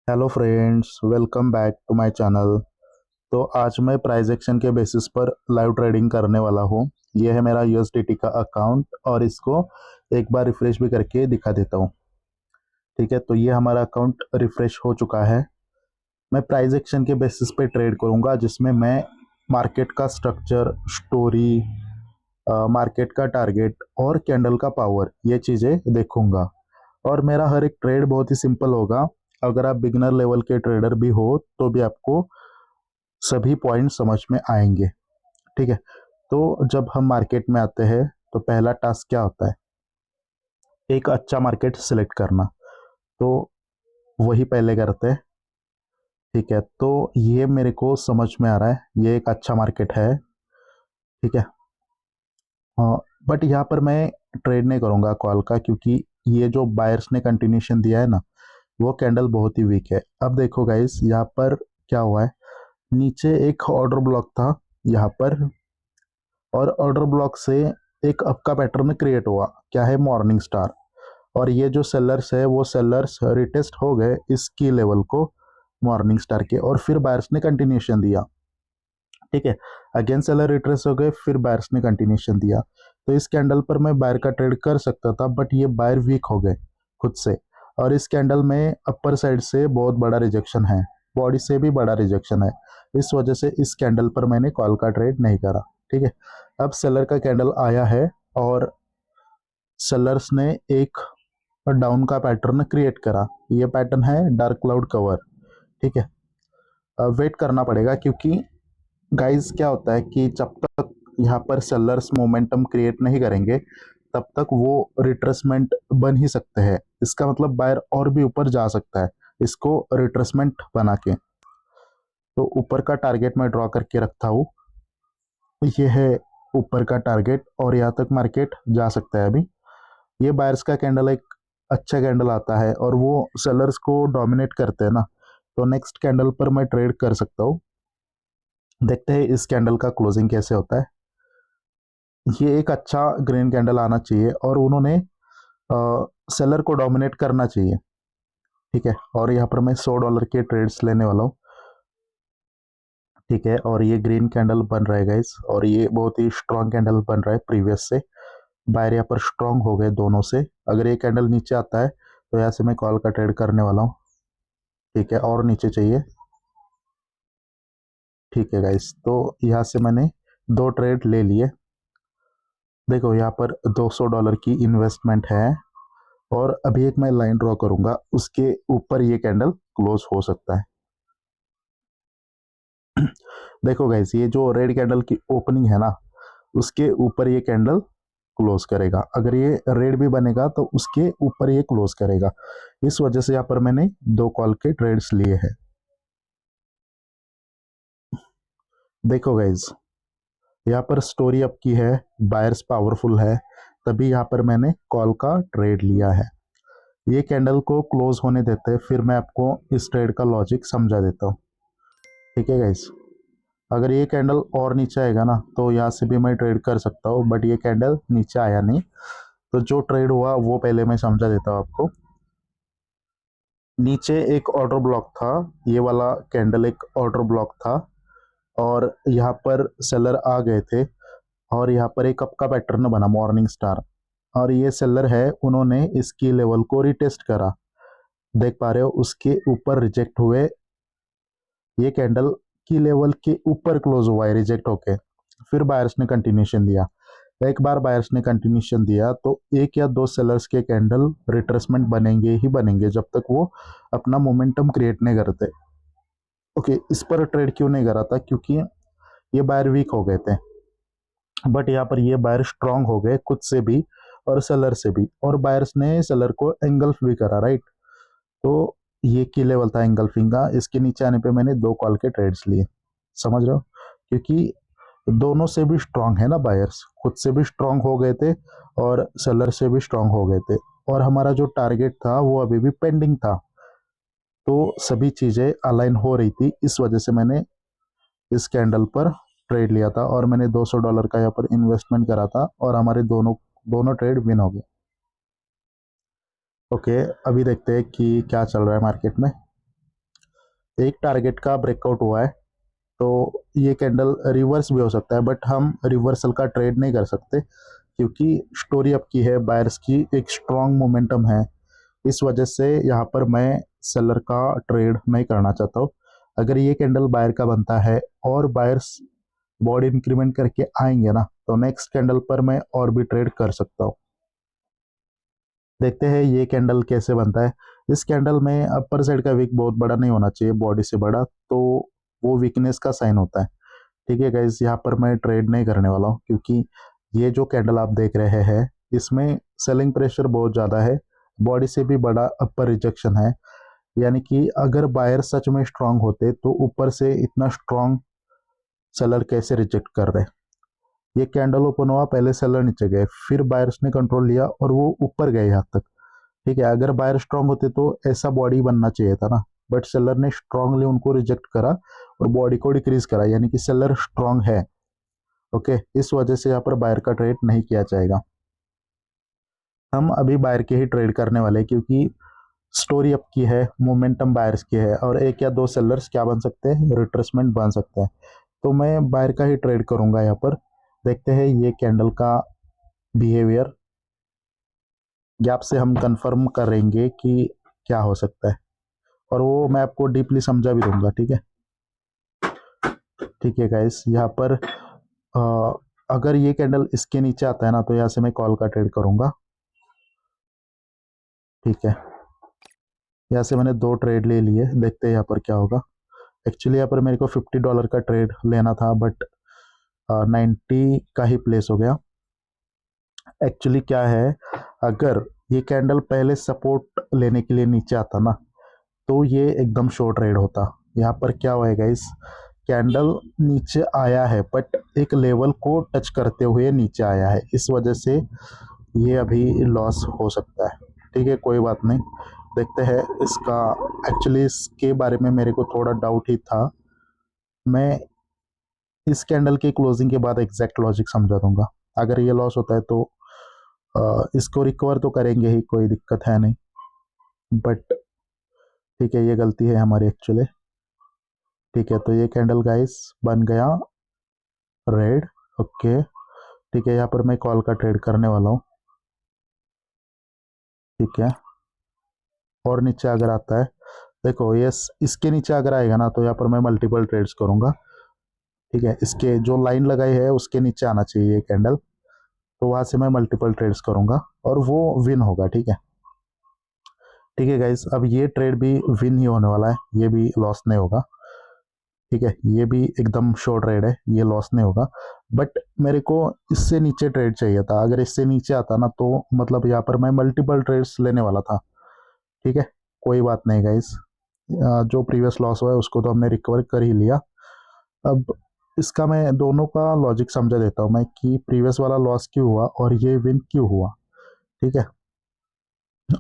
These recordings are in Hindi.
Hello friends, welcome back to my channel. तो आज मैं प्राइस एक्शन के बेसिस पर लाइव ट्रेडिंग करने वाला हूँ। यह है मेरा यूएसडीटी का अकाउंट और इसको एक बार रिफ्रेश भी करके दिखा देता हूँ। ठीक है, तो ये हमारा अकाउंट रिफ्रेश हो चुका है। मैं प्राइस एक्शन के बेसिस पे ट्रेड करूँगा, जिसमें मैं मार्केट का स्ट्रक्चर, स्टोरी, मार्केट का टारगेट और कैंडल का पावर, ये चीज़ें देखूंगा। और मेरा हर एक ट्रेड बहुत ही सिंपल होगा। अगर आप बिगिनर लेवल के ट्रेडर भी हो तो भी आपको सभी पॉइंट समझ में आएंगे। ठीक है, तो जब हम मार्केट में आते हैं तो पहला टास्क क्या होता है? एक अच्छा मार्केट सिलेक्ट करना। तो वही पहले करते हैं। ठीक है, तो ये मेरे को समझ में आ रहा है, ये एक अच्छा मार्केट है। ठीक है, बट यहाँ पर मैं ट्रेड नहीं करूँगा कॉल का, क्योंकि ये जो बायर्स ने कंटिन्यूशन दिया है ना, वो कैंडल बहुत ही वीक है। अब देखो गाइस, यहाँ पर क्या हुआ है, नीचे एक ऑर्डर ब्लॉक था यहाँ पर, और ऑर्डर ब्लॉक से एक अप का पैटर्न क्रिएट हुआ। क्या है? Morning star. और ये जो सेलर्स है वो सेलर्स रिटेस्ट हो गए इस की लेवल को, मॉर्निंग स्टार के, और फिर बायर्स ने कंटिन्यूशन दिया। ठीक है, अगेन सेलर रिट्रेस हो गए, फिर बायर्स ने कंटिन्यूशन दिया। तो इस कैंडल पर मैं बायर का ट्रेड कर सकता था, बट ये बायर वीक हो गए खुद से। और इस कैंडल में अपर साइड से बहुत बड़ा रिजेक्शन है, बॉडी से भी बड़ा रिजेक्शन है। इस वजह से इस कैंडल पर मैंने कॉल का ट्रेड नहीं करा। ठीक है, अब सेलर का कैंडल आया है और सेलर्स ने एक डाउन का पैटर्न क्रिएट करा। ये पैटर्न है डार्क क्लाउड कवर। ठीक है, वेट करना पड़ेगा, क्योंकि गाइस क्या होता है कि जब तक यहाँ पर सेलर्स मोमेंटम क्रिएट नहीं करेंगे तब तक वो रिट्रेसमेंट बन ही सकते हैं। इसका मतलब बायर और भी ऊपर जा सकता है इसको रिट्रेसमेंट बना के। तो ऊपर का टारगेट मैं ड्रॉ करके रखता हूँ। ये है ऊपर का टारगेट, और यहाँ तक मार्केट जा सकता है अभी। ये बायर्स का कैंडल एक अच्छा कैंडल आता है और वो सेलर्स को डोमिनेट करते हैं ना, तो नेक्स्ट कैंडल पर मैं ट्रेड कर सकता हूँ। देखते हैं इस कैंडल का क्लोजिंग कैसे होता है। ये एक अच्छा ग्रीन कैंडल आना चाहिए और उन्होंने सेलर को डोमिनेट करना चाहिए। ठीक है, और यहाँ पर मैं $100 के ट्रेड्स लेने वाला हूँ। ठीक है, और ये ग्रीन कैंडल बन रहा है गाइस, और ये बहुत ही स्ट्रांग कैंडल बन रहा है प्रीवियस से। बायर यहाँ पर स्ट्रांग हो गए दोनों से। अगर ये कैंडल नीचे आता है तो यहाँ से मैं कॉल का ट्रेड करने वाला हूँ। ठीक है, और नीचे चाहिए। ठीक है गाइस, तो यहाँ से मैंने दो ट्रेड ले लिए। देखो यहाँ पर $200 की इन्वेस्टमेंट है, और अभी एक मैं लाइन ड्रॉ करूंगा, उसके ऊपर ये कैंडल क्लोज हो सकता है। देखो गाइस, ये जो रेड कैंडल की ओपनिंग है ना, उसके ऊपर ये कैंडल क्लोज करेगा। अगर ये रेड भी बनेगा तो उसके ऊपर ये क्लोज करेगा। इस वजह से यहाँ पर मैंने दो कॉल के ट्रेड्स लिए हैं। देखो गाइस, यहाँ पर स्टोरी अप की है, बायर्स पावरफुल है, तभी यहाँ पर मैंने कॉल का ट्रेड लिया है। ये कैंडल को क्लोज होने देते हैं, फिर मैं आपको इस ट्रेड का लॉजिक समझा देता हूँ। ठीक है गाइस, अगर ये कैंडल और नीचे आएगा ना तो यहाँ से भी मैं ट्रेड कर सकता हूँ, बट ये कैंडल नीचे आया नहीं। तो जो ट्रेड हुआ वो पहले मैं समझा देता हूँ आपको। नीचे एक ऑर्डर ब्लॉक था, ये वाला कैंडल एक ऑर्डर ब्लॉक था, और यहाँ पर सेलर आ गए थे, और यहाँ पर एक अप का पैटर्न बना मॉर्निंग स्टार, और ये सेलर है, उन्होंने इसकी लेवल को रिटेस्ट करा। देख पा रहे हो, उसके ऊपर रिजेक्ट हुए। ये कैंडल की लेवल के ऊपर क्लोज हुआ है रिजेक्ट होके। फिर बायर्स ने कंटिन्यूशन दिया। एक बार बायर्स ने कंटिन्यूशन दिया तो एक या दो सेलर्स के कैंडल रिट्रेसमेंट बनेंगे ही बनेंगे, जब तक वो अपना मोमेंटम क्रिएट नहीं करते। ओके, इस पर ट्रेड क्यों नहीं करा था? क्योंकि ये बायर वीक हो गए थे, बट यहाँ पर ये बायर स्ट्रांग हो गए खुद से भी और सेलर से भी, और बायर्स ने सेलर को एंगल्फ भी करा, राइट? तो ये की लेवल था एंगल्फिंग का। इसके नीचे आने पे मैंने दो कॉल के ट्रेड्स लिए। समझ रहे हो? क्योंकि दोनों से भी स्ट्रांग है ना, बायर्स खुद से भी स्ट्रांग हो गए थे और सेलर से भी स्ट्रांग हो गए थे, और हमारा जो टारगेट था वो अभी भी पेंडिंग था। तो सभी चीज़ें अलाइन हो रही थी, इस वजह से मैंने इस कैंडल पर ट्रेड लिया था, और मैंने $200 का यहाँ पर इन्वेस्टमेंट करा था, और हमारे दोनों दोनों ट्रेड विन हो गए। ओके, अभी देखते हैं कि क्या चल रहा है मार्केट में। एक टारगेट का ब्रेकआउट हुआ है, तो ये कैंडल रिवर्स भी हो सकता है, बट हम रिवर्सल का ट्रेड नहीं कर सकते क्योंकि स्टोरी अप की है, बायर्स की एक स्ट्रॉन्ग मोमेंटम है। इस वजह से यहाँ पर मैं सेलर का ट्रेड नहीं करना चाहता हूँ। अगर ये कैंडल बायर का बनता है और बायर्स बॉडी इंक्रीमेंट करके आएंगे ना, तो नेक्स्ट कैंडल पर मैं और भी ट्रेड कर सकता हूँ। देखते हैं ये कैंडल कैसे बनता है। इस कैंडल में अपर साइड का विक बहुत बड़ा नहीं होना चाहिए, बॉडी से बड़ा, तो वो वीकनेस का साइन होता है। ठीक है गाइस, यहाँ पर मैं ट्रेड नहीं करने वाला हूँ क्योंकि ये जो कैंडल आप देख रहे हैं इसमें सेलिंग प्रेशर बहुत ज़्यादा है, बॉडी से भी बड़ा अपर रिजेक्शन है। यानी कि अगर बायर सच में स्ट्रांग होते तो ऊपर से इतना स्ट्रांग सेलर कैसे रिजेक्ट कर रहे। ये कैंडल ओपन हुआ, पहले सेलर नीचे गए, फिर बायर्स ने कंट्रोल लिया और वो ऊपर गए यहाँ तक। ठीक है, अगर बायर स्ट्रांग होते तो ऐसा बॉडी बनना चाहिए था ना, बट सेलर ने स्ट्रांगली उनको रिजेक्ट करा और बॉडी को डिक्रीज करा, यानी कि सेलर स्ट्रांग है। ओके, इस वजह से यहाँ पर बायर का ट्रेड नहीं किया जाएगा। हम अभी बायर के ही ट्रेड करने वाले हैं क्योंकि स्टोरी अप की है, मोमेंटम बायर्स की है और एक या दो सेलर्स क्या बन सकते हैं, रिट्रेसमेंट बन सकते हैं। तो मैं बायर का ही ट्रेड करूंगा यहाँ पर। देखते हैं ये कैंडल का बिहेवियर, गैप से हम कंफर्म करेंगे कि क्या हो सकता है और वो मैं आपको डीपली समझा भी दूंगा। ठीक है, ठीक है गाइस, यहाँ पर अगर ये कैंडल इसके नीचे आता है ना, तो यहाँ से मैं कॉल का ट्रेड करूंगा। ठीक है, यहाँ से मैंने दो ट्रेड ले लिए, देखते हैं यहाँ पर क्या होगा। एक्चुअली यहाँ पर मेरे को $50 का ट्रेड लेना था, बट 90 का ही प्लेस हो गया। एक्चुअली क्या है, अगर ये कैंडल पहले सपोर्ट लेने के लिए नीचे आता ना, तो ये एकदम शॉर्ट ट्रेड होता। यहाँ पर क्या होएगा, इस कैंडल नीचे आया है बट एक लेवल को टच करते हुए नीचे आया है, इस वजह से ये अभी लॉस हो सकता है। ठीक है, कोई बात नहीं, देखते हैं इसका। एक्चुअली इसके बारे में मेरे को थोड़ा डाउट ही था, मैं इस कैंडल के क्लोजिंग के बाद एग्जैक्ट लॉजिक समझा दूंगा। अगर ये लॉस होता है तो इसको रिकवर तो करेंगे ही, कोई दिक्कत है नहीं, बट ठीक है, ये गलती है हमारी एक्चुअली। ठीक है, तो ये कैंडल गाइस बन गया रेड। ओके, ठीक है, यहाँ पर मैं कॉल का ट्रेड करने वाला हूँ। ठीक है, और नीचे अगर आता है, देखो ये इसके नीचे अगर आएगा ना, तो यहाँ पर मैं मल्टीपल ट्रेड्स करूँगा। ठीक है, इसके जो लाइन लगाई है उसके नीचे आना चाहिए ये कैंडल, तो वहाँ से मैं मल्टीपल ट्रेड्स करूँगा और वो विन होगा। ठीक है, ठीक है गाइस, अब ये ट्रेड भी विन ही होने वाला है, ये भी लॉस नहीं होगा। ठीक है, ये भी एकदम शॉर्ट ट्रेड है, ये लॉस नहीं होगा, बट मेरे को इससे नीचे ट्रेड चाहिए था। अगर इससे नीचे आता ना, तो मतलब यहाँ पर मैं मल्टीपल ट्रेड्स लेने वाला था। ठीक है, कोई बात नहीं गाइस, जो प्रीवियस लॉस हुआ है उसको तो हमने रिकवर कर ही लिया। अब इसका मैं दोनों का लॉजिक समझा देता हूँ मैं कि प्रीवियस वाला लॉस क्यों हुआ और ये विन क्यों हुआ। ठीक है,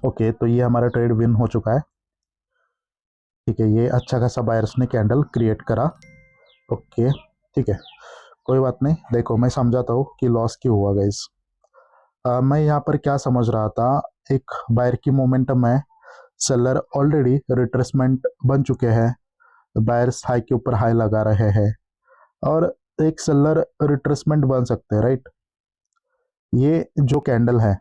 ओके, तो ये हमारा ट्रेड विन हो चुका है। ठीक है, ये अच्छा खासा बायर्स ने कैंडल क्रिएट करा। ओके, ठीक है, कोई बात नहीं, देखो मैं समझाता हूँ कि लॉस क्यों हुआ गाइस। मैं यहाँ पर क्या समझ रहा था, एक बायर की मोमेंटम है, सेलर ऑलरेडी रिट्रेसमेंट बन चुके हैं, बायर्स हाई के ऊपर हाई लगा रहे हैं और एक सेलर रिट्रेसमेंट बन सकते हैं, राइट। ये जो कैंडल है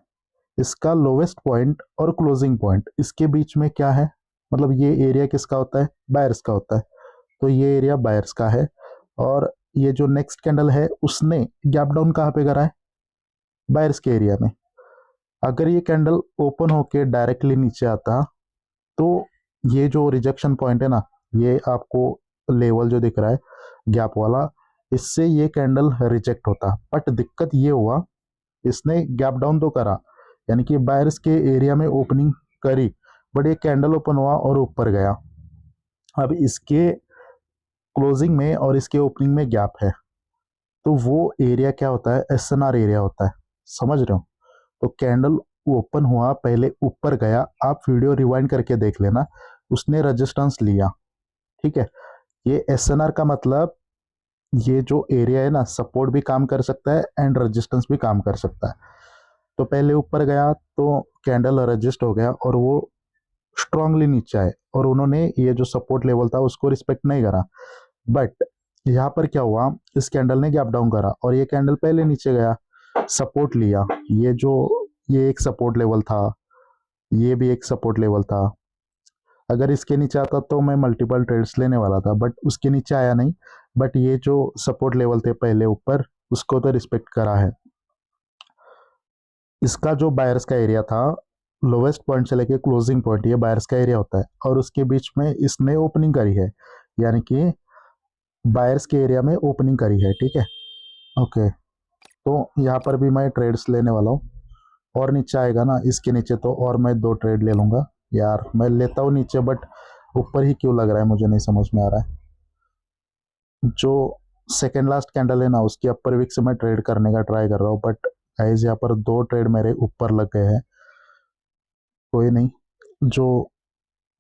इसका लोवेस्ट पॉइंट और क्लोजिंग पॉइंट इसके बीच में क्या है, मतलब ये एरिया किसका होता है, बायर्स का होता है, तो ये एरिया बायर्स का है। और ये जो नेक्स्ट कैंडल है उसने गैप डाउन कहाँ पे करा है, बायर्स के एरिया में। अगर ये कैंडल ओपन होके डायरेक्टली नीचे आता, तो ये जो रिजेक्शन पॉइंट है ना, ये आपको लेवल जो दिख रहा है गैप वाला, इससे ये कैंडल रिजेक्ट होता। बट दिक्कत ये हुआ, इसने गैप डाउन तो करा, यानी कि बायर्स के एरिया में ओपनिंग करी, बट ये कैंडल ओपन हुआ और ऊपर गया। अब इसके क्लोजिंग में और इसके ओपनिंग में गैप है, तो वो एरिया क्या होता है, एसएनआर एरिया होता है, समझ रहे हो। तो कैंडल ओपन हुआ, पहले ऊपर गया, आप वीडियो रिवाइंड करके देख लेना, उसने रेजिस्टेंस लिया। ठीक है, ये एसएनआर का मतलब ये जो एरिया है ना, सपोर्ट भी काम कर सकता है एंड रेजिस्टेंस भी काम कर सकता है। तो पहले ऊपर गया तो कैंडल रजिस्ट हो गया और वो स्ट्रांगली नीचे आए और उन्होंने ये जो सपोर्ट लेवल था उसको रिस्पेक्ट नहीं करा। बट यहाँ पर क्या हुआ, इस कैंडल ने गैप डाउन करा और ये कैंडल पहले नीचे गया, सपोर्ट लिया। ये जो ये एक सपोर्ट लेवल था, ये भी एक सपोर्ट लेवल था। अगर इसके नीचे आता तो मैं मल्टीपल ट्रेड्स लेने वाला था, बट उसके नीचे आया नहीं। बट ये जो सपोर्ट लेवल थे पहले ऊपर, उसको तो रिस्पेक्ट करा है। इसका जो बायर्स का एरिया था, लोवेस्ट पॉइंट से लेके क्लोजिंग पॉइंट, ये बायर्स का एरिया होता है और उसके बीच में इसने ओपनिंग करी है, यानी कि बायर्स के एरिया में ओपनिंग करी है। ठीक है, ओके। तो यहाँ पर भी मैं ट्रेड्स लेने वाला हूँ और नीचे आएगा ना इसके नीचे तो और मैं 2 ट्रेड ले लूँगा। यार मैं लेता हूँ नीचे, बट ऊपर ही क्यों लग रहा है, मुझे नहीं समझ में आ रहा है। जो सेकेंड लास्ट कैंडल है ना, उसकी अपर विक से मैं ट्रेड करने का ट्राई कर रहा हूँ, बट गाइस यहाँ पर 2 ट्रेड मेरे ऊपर लग गए हैं। कोई नहीं, जो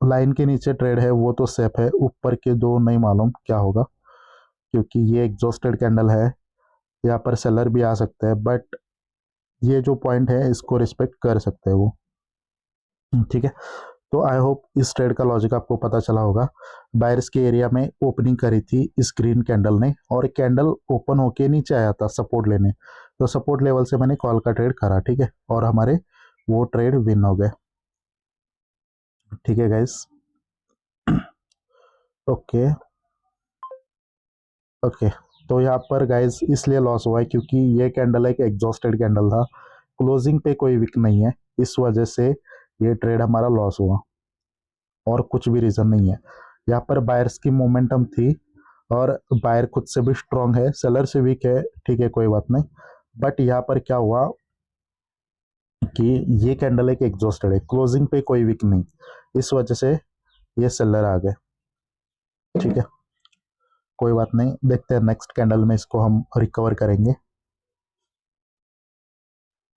लाइन के नीचे ट्रेड है वो तो सेफ है, ऊपर के 2 नहीं मालूम क्या होगा, क्योंकि ये एग्जॉस्टेड कैंडल है। यहाँ पर सेलर भी आ सकते हैं, बट ये जो पॉइंट है इसको रिस्पेक्ट कर सकते हैं वो। ठीक है, तो आई होप इस ट्रेड का लॉजिक आपको पता चला होगा। बायर्स के एरिया में ओपनिंग करी थी इस ग्रीन कैंडल ने और कैंडल ओपन होके नीचे आया था सपोर्ट लेने, तो सपोर्ट लेवल से मैंने कॉल का ट्रेड करा। ठीक है, और हमारे वो ट्रेड विन हो गए। ठीक है गाइस, ओके ओके। तो यहाँ पर गाइस इसलिए लॉस हुआ है क्योंकि ये कैंडल एक एग्जॉस्टेड कैंडल था, क्लोजिंग पे कोई विक नहीं है, इस वजह से ये ट्रेड हमारा लॉस हुआ, और कुछ भी रीज़न नहीं है। यहाँ पर बायर्स की मोमेंटम थी और बायर खुद से भी स्ट्रांग है, सेलर से वीक है। ठीक है, कोई बात नहीं। बट यहाँ पर क्या हुआ कि ये कैंडल एक एग्जॉस्टेड है, क्लोजिंग पे कोई वीक नहीं, इस वजह से ये सेलर आ गए। ठीक है, कोई बात नहीं, देखते हैं नेक्स्ट कैंडल में इसको हम रिकवर करेंगे।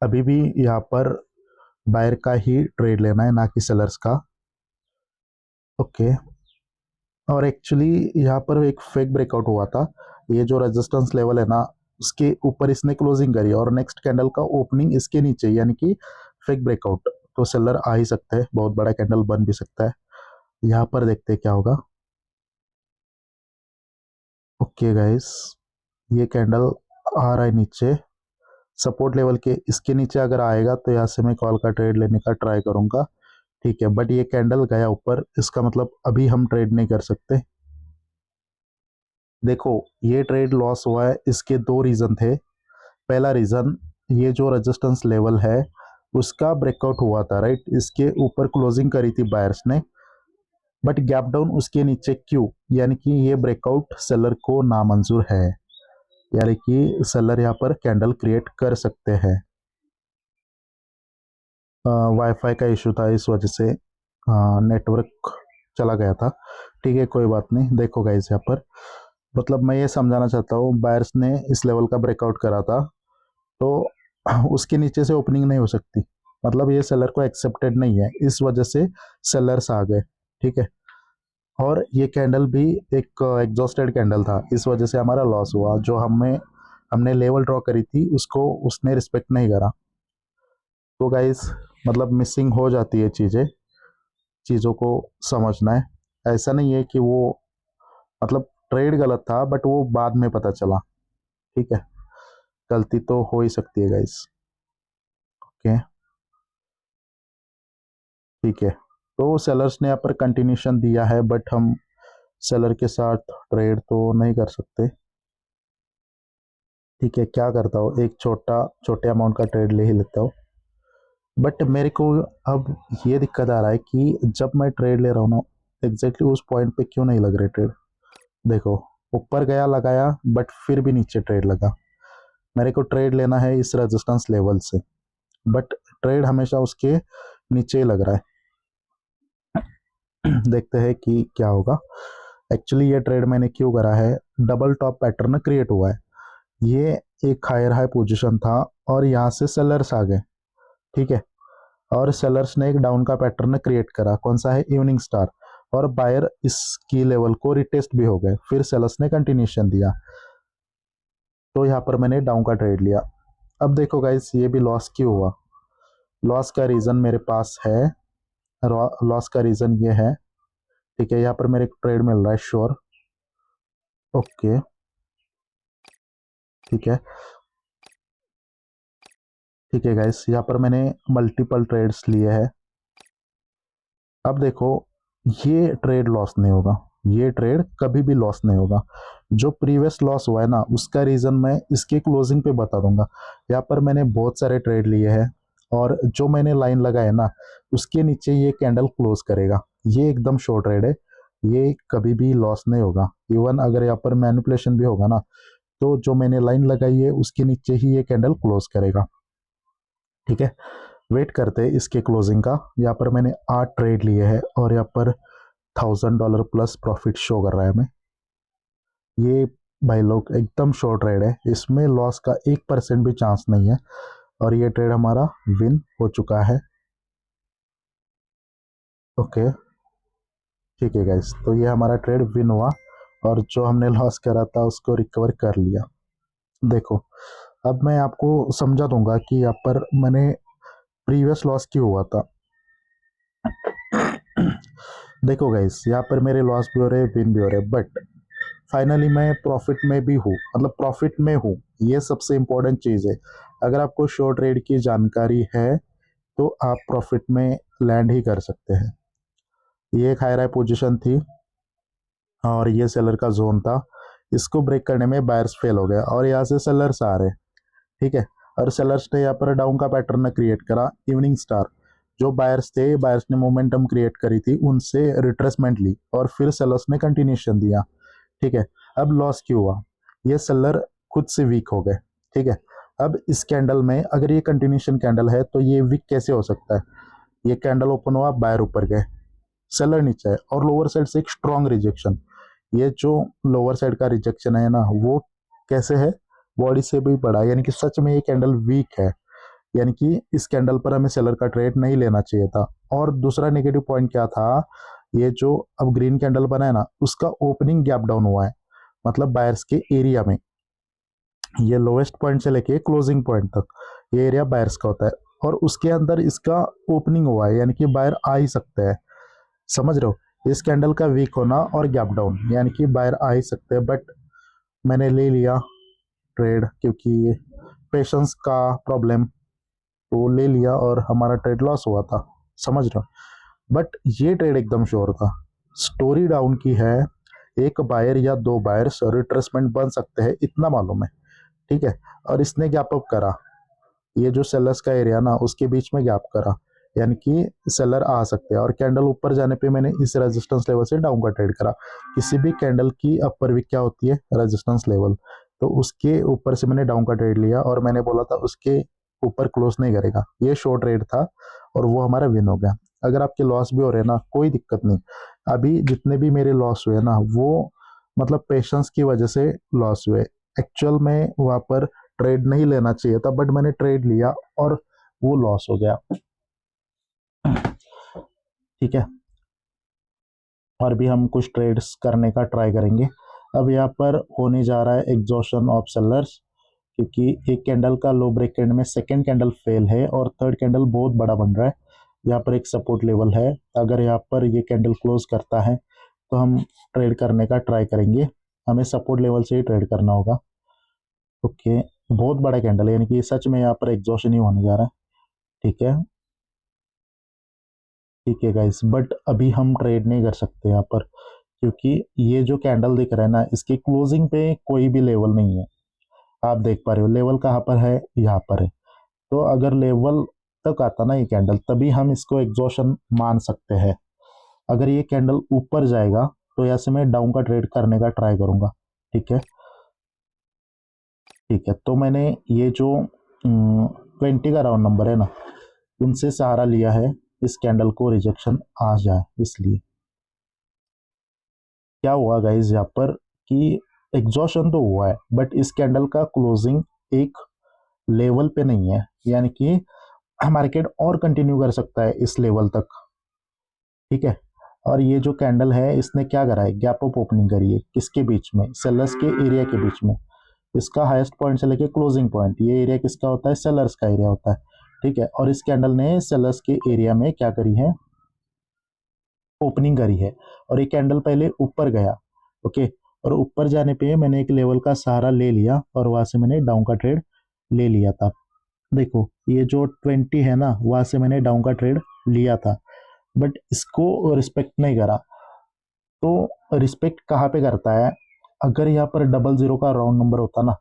अभी भी यहाँ पर बायर का ही ट्रेड लेना है, ना कि सेलर्स का। ओके, और एक्चुअली यहाँ पर एक फेक ब्रेकआउट हुआ था। ये जो रेजिस्टेंस लेवल है ना, उसके ऊपर इसने क्लोजिंग करी और नेक्स्ट कैंडल का ओपनिंग इसके नीचे, यानी कि फेक ब्रेकआउट, तो सेलर आ ही सकते हैं, बहुत बड़ा कैंडल बन भी सकता है। यहाँ पर देखते हैं क्या होगा। ओके गाइस, ये कैंडल आ रहा है नीचे सपोर्ट लेवल के, इसके नीचे अगर आएगा तो यहाँ से मैं कॉल का ट्रेड लेने का ट्राई करूंगा। ठीक है, बट ये कैंडल गया ऊपर, इसका मतलब अभी हम ट्रेड नहीं कर सकते। देखो, ये ट्रेड लॉस हुआ है, इसके 2 रीज़न थे। पहला रीज़न, ये जो रेजिस्टेंस लेवल है उसका ब्रेकआउट हुआ था, राइट, इसके ऊपर क्लोजिंग करी थी बायर्स ने, बट गैप डाउन उसके नीचे क्यों, यानी कि ये ब्रेकआउट सेलर को नामंजूर है, यानी कि सेलर यहाँ पर कैंडल क्रिएट कर सकते हैं। वाईफाई का इशू था, इस वजह से नेटवर्क चला गया था। ठीक है, कोई बात नहीं। देखो गाइस, यहाँ पर मतलब मैं ये समझाना चाहता हूँ, बायर्स ने इस लेवल का ब्रेकआउट करा था, तो उसके नीचे से ओपनिंग नहीं हो सकती, मतलब ये सेलर को एक्सेप्टेड नहीं है, इस वजह से सेलर्स आ गए। ठीक है, और ये कैंडल भी एक एग्जॉस्टेड कैंडल था, इस वजह से हमारा लॉस हुआ। जो हमने लेवल ड्रॉ करी थी उसको उसने रिस्पेक्ट नहीं करा। तो गाइस, मतलब मिसिंग हो जाती है चीज़ों को समझना है। ऐसा नहीं है कि वो मतलब ट्रेड गलत था, बट वो बाद में पता चला। ठीक है, गलती तो हो ही सकती है गाइस। ओके, ठीक है। तो सेलर्स ने यहाँ पर कंटिन्यूशन दिया है, बट हम सेलर के साथ ट्रेड तो नहीं कर सकते। ठीक है, क्या करता हूँ, एक छोटे अमाउंट का ट्रेड ले ही लेता हूँ। बट मेरे को अब ये दिक्कत आ रहा है कि जब मैं ट्रेड ले रहा हूँ ना, एग्जैक्टली उस पॉइंट पे क्यों नहीं लग रहे ट्रेड। देखो, ऊपर गया लगाया, बट फिर भी नीचे ट्रेड लगा। मेरे को ट्रेड लेना है इस रेजिस्टेंस लेवल से, बट ट्रेड हमेशा उसके नीचे ही लग रहा है। देखते हैं कि क्या होगा। एक्चुअली ये ट्रेड मैंने क्यों करा है, डबल टॉप पैटर्न क्रिएट हुआ है, ये एक हायर हाई पोजीशन था और यहाँ से सेलर्स आ गए। ठीक है, और सेलर्स ने एक डाउन का पैटर्न क्रिएट करा, कौन सा है, इवनिंग स्टार, और बायर इस की लेवल को रिटेस्ट भी हो गए, फिर सेलर्स ने कंटिन्यूशन दिया, तो यहाँ पर मैंने डाउन का ट्रेड लिया। अब देखो गाइस, ये भी लॉस क्यों हुआ, लॉस का रीज़न मेरे पास है। लॉस का रीज़न ये है। ठीक है, यहाँ पर मेरे को ट्रेड मिल रहा है श्योर। ओके, ठीक है, ठीक है गाइस, यहाँ पर मैंने मल्टीपल ट्रेड्स लिए हैं। अब देखो, ये ट्रेड लॉस नहीं होगा, ये ट्रेड कभी भी लॉस नहीं होगा। जो प्रीवियस लॉस हुआ है ना, उसका रीज़न मैं इसके क्लोजिंग पे बता दूंगा। यहाँ पर मैंने बहुत सारे ट्रेड लिए हैं, और जो मैंने लाइन लगाया ना, उसके नीचे ये कैंडल क्लोज करेगा। ये एकदम शॉर्ट ट्रेड है, ये कभी भी लॉस नहीं होगा। इवन अगर यहाँ पर मैनिपुलेशन भी होगा ना, तो जो मैंने लाइन लगाई है उसके नीचे ही ये कैंडल क्लोज करेगा। ठीक है, वेट करते हैं इसके क्लोजिंग का। यहाँ पर मैंने 8 ट्रेड लिए हैं, और यहाँ पर $1000 प्लस प्रॉफिट शो कर रहा है हमें। ये भाई लोग एकदम शॉर्ट ट्रेड है, इसमें लॉस का 1% भी चांस नहीं है, और ये ट्रेड हमारा विन हो चुका है। ओके, ठीक है गाइस, तो ये हमारा ट्रेड विन हुआ, और जो हमने लॉस करा था उसको रिकवर कर लिया। देखो, अब मैं आपको समझा दूंगा कि यहाँ पर मैंने प्रीवियस लॉस क्यों हुआ था। देखो गाइस, यहाँ पर मेरे लॉस भी हो रहे हैं, विन भी हो रहे हैं, बट फाइनली मैं प्रॉफिट में भी हूँ, मतलब प्रॉफिट में हूँ। ये सबसे इम्पोर्टेंट चीज़ है। अगर आपको शॉर्ट ट्रेड की जानकारी है, तो आप प्रॉफिट में लैंड ही कर सकते हैं। ये एक हाई राय पोजीशन थी, और ये सेलर का जोन था। इसको ब्रेक करने में बायर्स फेल हो गया, और यहाँ से सेलर्स आ रहे। ठीक है, और सेलर्स ने यहाँ पर डाउन का पैटर्न क्रिएट करा। इवनिंग स्टार, जो बायर्स थे, बायर्स ने मोमेंटम क्रिएट करी थी, उनसे रिट्रेसमेंट ली, और फिर सेलर्स ने कंटिन्यूशन दिया। ठीक है, अब लॉस क्यों हुआ? ये सेलर खुद से वीक हो गए। ठीक है, अब इस कैंडल में अगर ये कंटिन्यूशन कैंडल है, तो ये वीक कैसे हो सकता है? ये कैंडल ओपन हुआ, बायर ऊपर गए, सेलर नीचे है, और लोअर साइड से एक स्ट्रॉन्ग रिजेक्शन। ये जो लोअर साइड का रिजेक्शन है ना, वो कैसे है? बॉडी से भी बड़ा, यानी कि सच में ये कैंडल वीक है। यानी कि इस कैंडल पर हमें सेलर का ट्रेड नहीं लेना चाहिए था। और दूसरा नेगेटिव पॉइंट क्या था? ये जो अब ग्रीन कैंडल बना है ना, उसका ओपनिंग गैप डाउन हुआ है, मतलब बायर्स के एरिया में। ये लोवेस्ट पॉइंट से लेके क्लोजिंग पॉइंट तक ये एरिया बायर्स का होता है, और उसके अंदर इसका ओपनिंग हुआ है, यानी कि बायर आ ही सकते हैं। समझ रहे हो? इस कैंडल का वीक होना और गैप डाउन, यानी कि बायर आ ही सकते हैं। बट मैंने ले लिया ट्रेड, क्योंकि पेशेंस का प्रॉब्लम, तो ले लिया, और हमारा ट्रेड लॉस हुआ था। समझ रहे हो? बट ये ट्रेड एकदम श्योर था। स्टोरी डाउन की है, एक बायर या दो बायर्स रिट्रेसमेंट बन सकते हैं, इतना मालूम है। ठीक है, और इसने गैप अप करा, ये जो सेलर्स का एरिया ना, उसके बीच में गैप करा, यानी कि सेलर आ सकते हैं। और कैंडल ऊपर जाने पे मैंने इस रेजिस्टेंस लेवल से डाउन का ट्रेड करा। किसी भी कैंडल की अपर वीक क्या होती है? Resistance level. तो उसके ऊपर से मैंने डाउन का ट्रेड लिया, और मैंने बोला था उसके ऊपर क्लोज नहीं करेगा। ये शॉर्ट ट्रेड था, और वो हमारा विन हो गया। अगर आपके लॉस भी हो रहे हैं ना, कोई दिक्कत नहीं। अभी जितने भी मेरे लॉस हुए ना, वो मतलब पेशेंस की वजह से लॉस हुए। एक्चुअल में वहाँ पर ट्रेड नहीं लेना चाहिए था, बट मैंने ट्रेड लिया, और वो लॉस हो गया। ठीक है, और भी हम कुछ ट्रेड्स करने का ट्राई करेंगे। अब यहाँ पर होने जा रहा है एग्जॉशन ऑफ सेलर्स, क्योंकि एक कैंडल का लो ब्रेक करने में सेकेंड कैंडल फेल है, और थर्ड कैंडल बहुत बड़ा बन रहा है। यहाँ पर एक सपोर्ट लेवल है, अगर यहाँ पर ये कैंडल क्लोज करता है, तो हम ट्रेड करने का ट्राई करेंगे। हमें सपोर्ट लेवल से ही ट्रेड करना होगा। ओके, बहुत बड़ा कैंडल है, यानी कि सच में यहाँ पर एग्जॉशन ही होने जा रहा है। ठीक है, ठीक है गाइस, बट अभी हम ट्रेड नहीं कर सकते यहाँ पर, क्योंकि ये जो कैंडल दिख रहा है ना, इसकी क्लोजिंग पे कोई भी लेवल नहीं है। आप देख पा रहे हो लेवल कहाँ पर है? यहाँ पर है। तो अगर लेवल तक आता ना ये कैंडल, तभी हम इसको एग्जॉशन मान सकते हैं। अगर ये कैंडल ऊपर जाएगा, तो ऐसे में डाउन का ट्रेड करने का ट्राई करूंगा। ठीक है, ठीक है, तो मैंने ये जो 20 का राउंड नंबर है ना, उनसे सहारा लिया है, इस कैंडल को रिजेक्शन आ जाए इसलिए। क्या हुआ गाइज यहाँ पर कि एग्जॉशन तो हुआ है, बट इस कैंडल का क्लोजिंग एक लेवल पे नहीं है, यानी कि मार्केट और कंटिन्यू कर सकता है इस लेवल तक। ठीक है, और ये जो कैंडल है, इसने क्या करा है? गैप अप ओपनिंग करी है, किसके बीच में? सेलर्स के एरिया के बीच में। इसका हाईएस्ट पॉइंट से लेके क्लोजिंग पॉइंट, ये एरिया किसका होता है? सेलर्स का एरिया होता है। ठीक है, और इस कैंडल ने सेलर्स के एरिया में क्या करी है? ओपनिंग करी है और ये कैंडल पहले ऊपर गया, ओके, और ऊपर जाने पे मैंने एक लेवल का सहारा ले लिया और वहां से मैंने डाउन का ट्रेड ले लिया था। देखो ये जो 20 है ना, वहां से मैंने डाउन का ट्रेड लिया था, बट इसको रिस्पेक्ट नहीं करा। तो रिस्पेक्ट कहाँ पे करता है, अगर यहाँ पर 00 का राउंड नंबर होता ना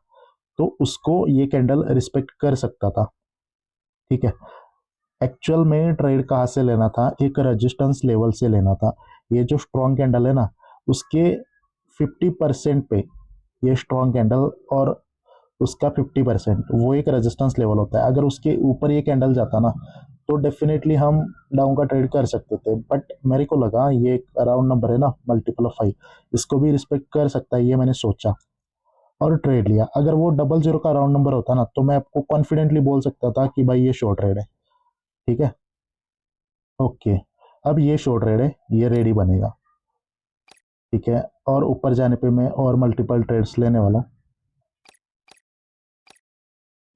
तो उसको ये कैंडल रिस्पेक्ट कर सकता था, ठीक है। एक्चुअल में ट्रेड कहाँ से लेना था, एक रेजिस्टेंस लेवल से लेना था। ये जो स्ट्रॉन्ग कैंडल है ना, उसके 50% पे ये स्ट्रॉन्ग कैंडल और उसका 50% वो एक रेजिस्टेंस लेवल होता है। अगर उसके ऊपर ये कैंडल जाता ना तो डेफिनेटली हम डाउन का ट्रेड कर सकते थे, बट मेरे को लगा ये एक राउंड नंबर है ना, मल्टीपल ऑफ 5, इसको भी रिस्पेक्ट कर सकता है, ये मैंने सोचा और ट्रेड लिया। अगर वो 00 का राउंड नंबर होता ना तो मैं आपको कॉन्फिडेंटली बोल सकता था कि भाई ये शॉर्ट ट्रेड है, ठीक है। ओके, अब ये शॉर्ट ट्रेड है, ये रेडी बनेगा, ठीक है। और ऊपर जाने पे मैं और मल्टीपल ट्रेड्स लेने वाला हूँ,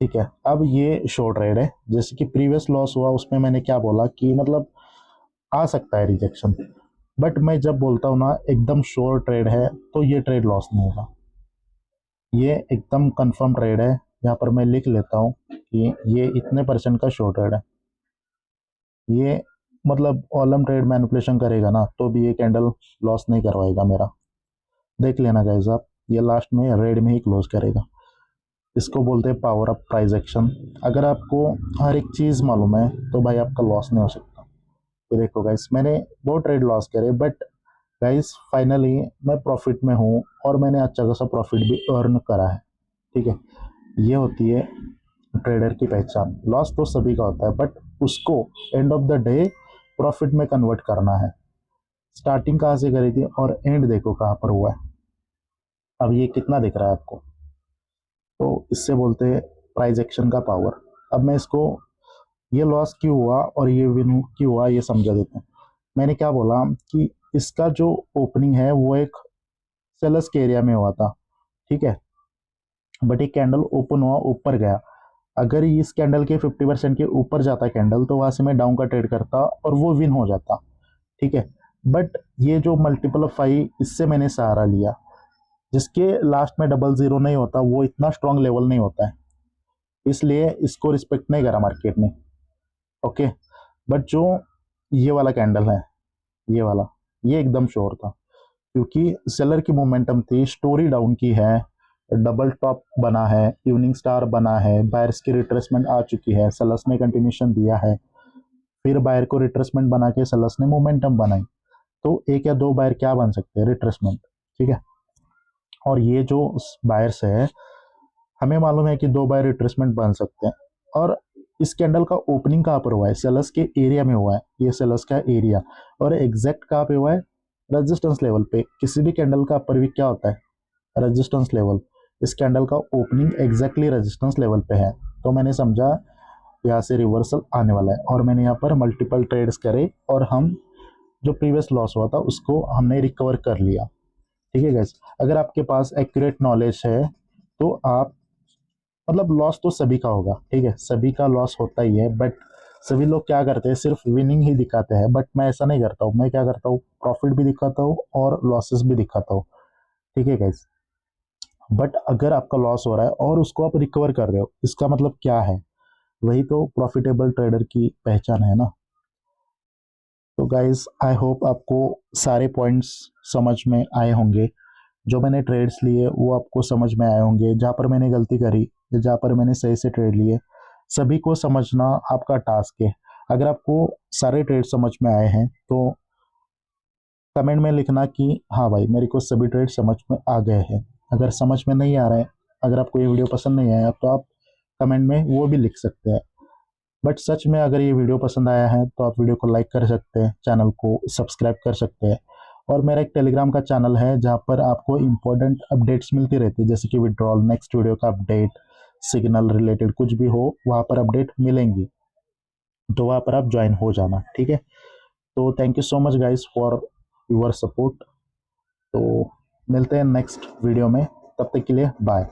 ठीक है। अब ये शॉर्ट ट्रेड है, जैसे कि प्रीवियस लॉस हुआ उसमें मैंने क्या बोला कि मतलब आ सकता है रिजेक्शन, बट मैं जब बोलता हूँ ना एकदम शॉर्ट ट्रेड है तो ये ट्रेड लॉस नहीं होगा, ये एकदम कंफर्म ट्रेड है। यहाँ पर मैं लिख लेता हूँ कि ये इतने परसेंट का शॉर्ट ट्रेड है। ये मतलब ऑलम ट्रेड मैनिपुलेशन करेगा ना तो भी ये कैंडल लॉस नहीं करवाएगा मेरा, देख लेना गाइस आप, ये लास्ट में रेड में ही क्लोज करेगा। इसको बोलते हैं पावर ऑफ प्राइस एक्शन। अगर आपको हर एक चीज़ मालूम है तो भाई आपका लॉस नहीं हो सकता। तो देखो गाइस मैंने बहुत ट्रेड लॉस करे, बट गाइस फाइनली मैं प्रॉफिट में हूँ और मैंने अच्छा खासा प्रॉफिट भी अर्न करा है, ठीक है। ये होती है ट्रेडर की पहचान। लॉस तो सभी का होता है बट उसको end of the day profit में कन्वर्ट करना है। स्टार्टिंग कहाँ से करी थी और एंड देखो कहाँ पर हुआ है। अब ये कितना दिख रहा है आपको, तो इससे बोलते हैं प्राइस एक्शन का पावर। अब मैं इसको, ये लॉस क्यों हुआ और ये विन क्यों हुआ ये समझा देते हैं। मैंने क्या बोला कि इसका जो ओपनिंग है वो एक सेलर्स के एरिया में हुआ था, ठीक है, बट ये कैंडल ओपन हुआ ऊपर गया। अगर इस कैंडल के 50% के ऊपर जाता कैंडल तो वहां से मैं डाउन का ट्रेड करता और वो विन हो जाता, ठीक है। बट ये जो मल्टीपल ऑफ 5 इससे मैंने सहारा लिया, जिसके लास्ट में 00 नहीं होता, वो इतना स्ट्रांग लेवल नहीं होता है, इसलिए इसको रिस्पेक्ट नहीं करा मार्केट ने, ओके। बट जो ये वाला कैंडल है, ये वाला, ये एकदम श्योर था क्योंकि सेलर की मोमेंटम थी, स्टोरी डाउन की है, डबल टॉप बना है, इवनिंग स्टार बना है, बायर्स की रिट्रेसमेंट आ चुकी है, सेलर्स ने कंटिन्यूशन दिया है, फिर बायर को रिट्रेसमेंट बना के सेलर्स ने मोमेंटम बनाई। तो एक या दो बायर क्या बन सकते हैं, रिट्रेसमेंट, ठीक है। और ये जो बायर्स है, हमें मालूम है कि दो बायर रिट्रेसमेंट बन सकते हैं। और इस कैंडल का ओपनिंग कहाँ पर हुआ है, सेलर्स के एरिया में हुआ है, ये सेलर्स का एरिया, और एग्जैक्ट कहाँ पे हुआ है, रेजिस्टेंस लेवल पे। किसी भी कैंडल का अपर वीक क्या होता है, रेजिस्टेंस लेवल। इस कैंडल का ओपनिंग एग्जैक्टली रेजिस्टेंस लेवल पे है, तो मैंने समझा यहाँ से रिवर्सल आने वाला है और मैंने यहाँ पर मल्टीपल ट्रेड्स करे और हम जो प्रीवियस लॉस हुआ था उसको हमने रिकवर कर लिया, ठीक है गैस। अगर आपके पास एक्यूरेट नॉलेज है तो आप, मतलब लॉस तो सभी का होगा, ठीक है, सभी का लॉस होता ही है, बट सभी लोग क्या करते हैं, सिर्फ विनिंग ही दिखाते हैं, बट मैं ऐसा नहीं करता हूँ। मैं क्या करता हूँ, प्रॉफिट भी दिखाता हूँ और लॉसेस भी दिखाता हूँ, ठीक है गैस। बट अगर आपका लॉस हो रहा है और उसको आप रिकवर कर रहे हो, इसका मतलब क्या है, वही तो प्रॉफिटेबल ट्रेडर की पहचान है ना। तो गाइज आई होप आपको सारे पॉइंट्स समझ में आए होंगे, जो मैंने ट्रेड्स लिए वो आपको समझ में आए होंगे, जहाँ पर मैंने गलती करी, जहाँ पर मैंने सही से ट्रेड लिए, सभी को समझना आपका टास्क है। अगर आपको सारे ट्रेड समझ में आए हैं तो कमेंट में लिखना कि हाँ भाई मेरे को सभी ट्रेड समझ में आ गए हैं। अगर समझ में नहीं आ रहे हैं, अगर आपको ये वीडियो पसंद नहीं आया तो आप कमेंट में वो भी लिख सकते हैं। बट सच में अगर ये वीडियो पसंद आया है तो आप वीडियो को लाइक कर सकते हैं, चैनल को सब्सक्राइब कर सकते हैं। और मेरा एक टेलीग्राम का चैनल है जहाँ पर आपको इंपॉर्टेंट अपडेट्स मिलती रहती है, जैसे कि विड्रॉल, नेक्स्ट वीडियो का अपडेट, सिग्नल रिलेटेड कुछ भी हो वहाँ पर अपडेट मिलेंगी, तो वहाँ पर आप ज्वाइन हो जाना, ठीक है। तो thank you so much guys for your support. तो मिलते हैं नेक्स्ट वीडियो में, तब तक के लिए बाय।